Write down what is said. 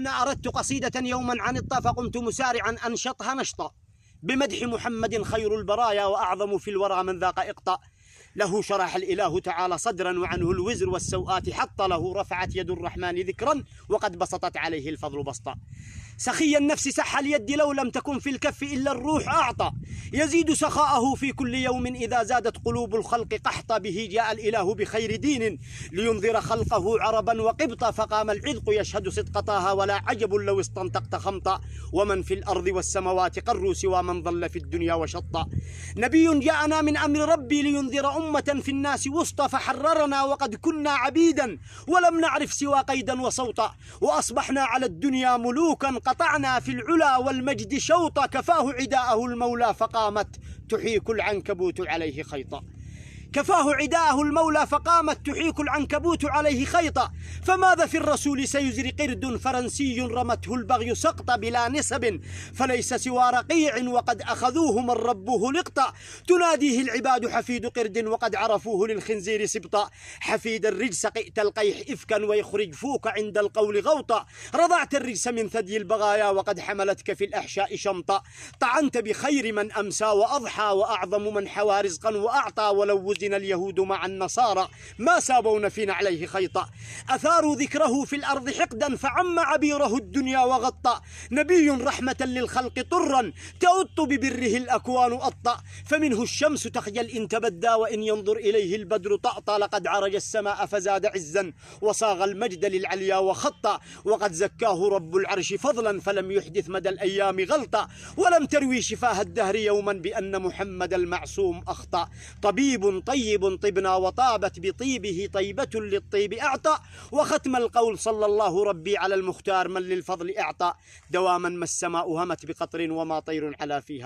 معنى أردت قصيدة يوما عن فقمت مسارعا أنشطها نشطا بمدح محمد خير البرايا وأعظم في الورى من ذاق إقطاء. له شرح الإله تعالى صدرا وعنه الوزر والسوءات حط له رفعت يد الرحمن ذكرا وقد بسطت عليه الفضل بسطا. سخي النفس سح اليد لو لم تكن في الكف إلا الروح أعطى يزيد سخاءه في كل يوم إذا زادت قلوب الخلق قحطا. به جاء الإله بخير دين لينذر خلقه عربا وقبطا فقام العذق يشهد صدق طه ولا عجب لو استنطقت خمطا. ومن في الأرض والسماوات قروا سوى من ظل في الدنيا وشطا. نبي جاءنا من أمر ربي لينذر أمة في الناس وسطى فحررنا وقد كنا عبيدا ولم نعرف سوى قيدا وصوتا. وأصبحنا على الدنيا ملوكا قطعنا في العلا والمجد شوطا. كفاه عداءه المولى فقامت تحيك العنكبوت عليه خيطا. كفاه عداءه المولى فقامت تحيك العنكبوت عليه خيطا. فماذا في الرسول سيزري قرد فرنسي رمته البغي سقطا بلا نسب فليس سوى رقيع وقد أخذوه من ربه لقطا. تناديه العباد حفيد قرد وقد عرفوه للخنزير سبطا. حفيد الرجس قئت القيح إفكا ويخرج فوك عند القول غوطا. رضعت الرجس من ثدي البغايا وقد حملتك في الأحشاء شمطا. طعنت بخير من أمسى وأضحى وأعظم من حوى رزقا وأعطى. ولو وزن اليهود مع النصارى ما سابون فينا عليه خيطا. أثاروا ذكره في الأرض حقدا فعم عبيره الدنيا وغطى. نبي رحمة للخلق طرا تؤط ببره الأكوان أطأ. فمنه الشمس تخجل إن تبدى وإن ينظر إليه البدر طأطأ. لقد عرج السماء فزاد عزا وصاغ المجد للعليا وخطا. وقد زكاه رب العرش فضلا فلم يحدث مدى الأيام غلطا. ولم تروي شفاه الدهر يوما بأن محمد المعصوم أخطأ. طبيب طيب طبنا وطابت بطيبه طيبة للطيب أعطى. وختم القول صلى الله ربي على المختار من للفضل أعطى. دواما ما السماء همت بقطر وما طير على فيها